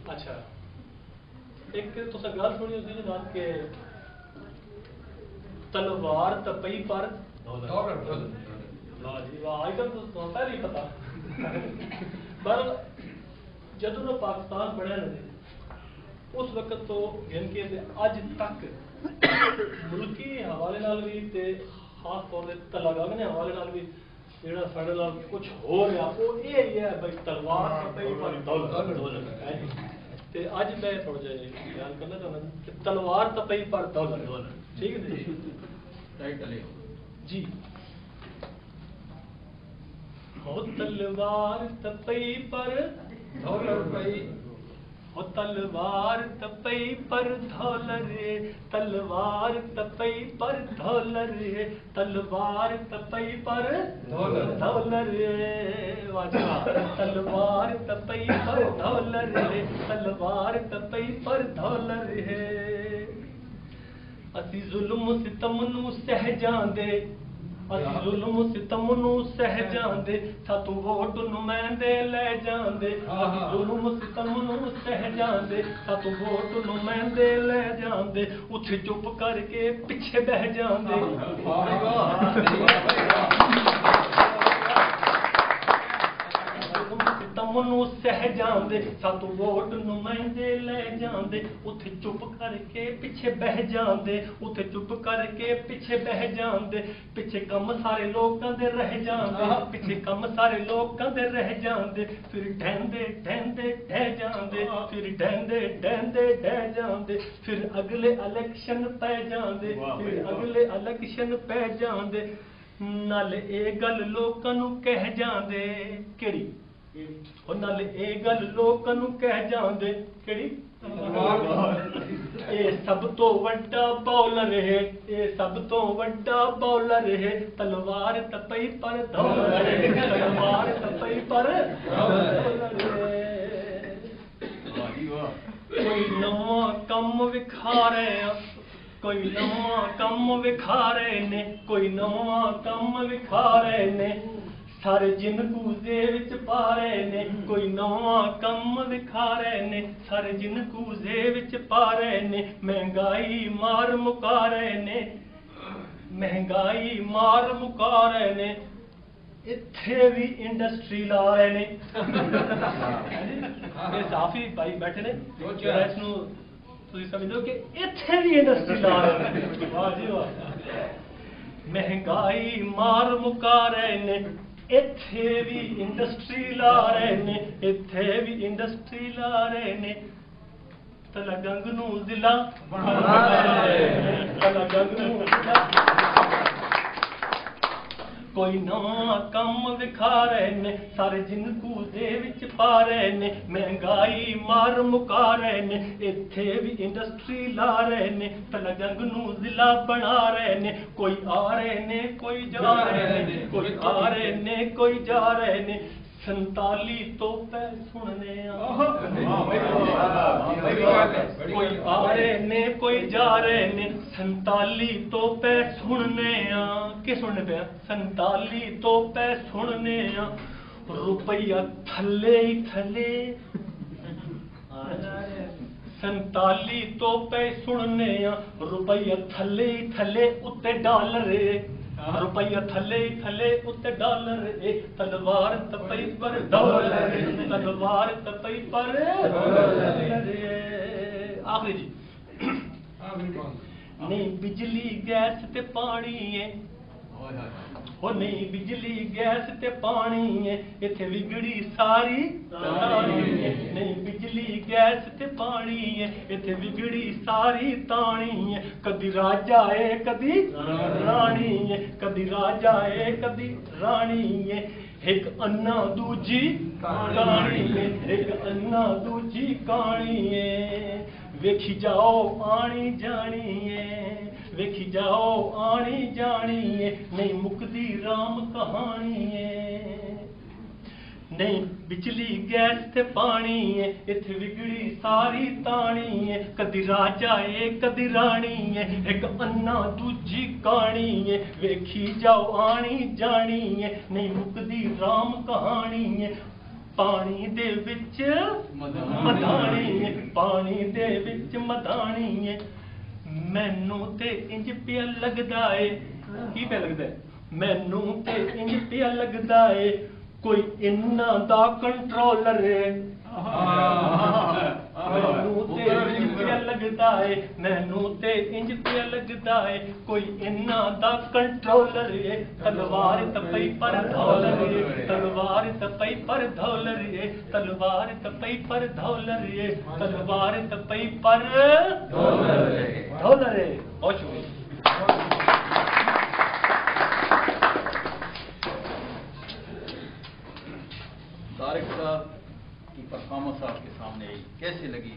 अच्छा एक तुसा गल सुनी उसी जनाब के तलवार तपई पर वाह जी वाह आइटम तो पहले ही पता पर जदों ना पाकिस्तान बनया ना उस वक्त तो गिनके अज तक मुल्की हवाले नाल भी ते खास तौर पर तलागंग ने हवाले नाल भी जेड़ा साडे नाल कुछ हो रहा वो ये ही है भाई तलवार तपई पर दौलत ते अज मैं थोड़ा जिहा बयान करना चाहना कि तलवार तपई पर दौलत ठीक है जी हो तलवार तपई पर दौलत पई हो तलवार तपई पर धौलत रे तलवार तपई पर धौलत रे तलवार तपई पर धौलत रे वाह तलवार तपई पर धौलत रे तलवार तपई पर धौलत रे असी जुल्म सितम नू सह जांदे असी जुल्म सितम नू सह जांदे सातों वोट नुमाइंदे ले जांदे असी जुल्म सितम नू सह जांदे सातों वोट नुमाइंदे ले जांदे उथे चुप करके पिछे बह जांदे तमनू सह जांदे सातों वोट नुमाइंदे ले जांदे उथे चुप करके पिछे बह जांदे उथे चुप करके पिछे बह जांदे पिछे कम सारे लोकां दे रह जांदे पिछे कम सारे लोकां दे रह जांदे फिर ढहंदे ढहंदे ढह जांदे फिर ढहंदे ढहंदे ढह जांदे फिर अगले इलेक्शन पै जांदे फिर अगले इलेक्शन पै जांदे नाल ए गल लोकां नू कह जांदे केड़ी नाल ए गल लोकां नू कह जांदे केड़ी ए सब तो वड्डा बॉलर है ए सब तो वड्डा बॉलर है तलवार तपई पर धौलत रे तलवार तपई पर धौलत रे कोई नवा कम विखा रहे कोई नवा कम विखा रहे ने कोई नवा कम विखा रहे ने सारे जिन कूजे विच पा रहे ने कोई नवा कम विखा रहे ने सारे जिन कूजे विच पा रहे ने महंगाई मार मुका रहे ने महंगाई मार मुका रहे ने इत्थे भी इंडस्ट्री ला रहे ने ये साफी भाई बैठे ने इसनू तुसीं समझो कि इत्थे भी इंडस्ट्री ला रहे ने वाह जी वाह महंगाई मार मुका रहे ने इत्थे भी इंडस्ट्री ला रहे ने इत्थे भी इंडस्ट्री ला रहे ने तलागंग नू जिला बना रहे ने तलागंग नू जिला कोई नवा कम विखा रहे ने सारे जिन कूजे विच पा रहे ने महंगाई मार मुका रहे ने इत्थे भी इंडस्ट्री ला रहे ने तलागंग नू जिला बना रहे ने कोई आ रहे ने कोई जा रहे ने कोई आ रहे ने कोई जा रहे ने 47 तोपे सुनने कोई आ रहे ने कोई जा रहे ने 47 तोपे सुनने के सुनने पे 47 तोपे सुनने रुपया थले ही थले 47 तोपे सुनने रुपया थले ही थले उत्ते डॉलर रुपया थले थले उत्ते डॉलर तलवार तपई पर दौलत तलवार तपई पर आखिरी जी नहीं बिजली गैस ते पानी है हो नहीं बिजली गैस ते पानी है इत्थे विगड़ी सारी नहीं बिजली गैस ते पानी है इत्थे विगड़ी सारी तानी है कदी राजा है कदी रानी है कदी राजा है कदी रानी है एक अन्ना दूजी कहानी है एक अन्ना दूजी कहानी है वेखी जाओ आनी जानी है वेखी जाओ आनी जानी है नहीं मुकदी राम कहानी है नहीं बिजली गैस ते पानी है इत्थे विगड़ी सारी तानी है कदी राजा है कदी रानी है एक अन्ना दूजी कहानी है वेखी जाओ आनी जानी है नहीं मुकदी राम कहानी है पानी दे विच मदानी है, पानी दे विच मदानी है। मैनू ते इंज पिया लगदा है, की पिया लगदा है? मैनू ते इंज पिया लगदा है कोई इन्ना दा कंट्रोलर है। मैनू ते इंज पिया लगदा है, मैनू ते इंज पिया लगदा है कोई इन्ना दा कंट्रोलर है। तलवार तपई पर धौलर है, तलवार तपई पर धौलर है, तलवार तपई पर धौलर है, तलवार तपई पर धौलर है। बहुत शुक्रिया। तारिक साहब की परफॉर्मेंस आपके सामने आई, कैसी लगी?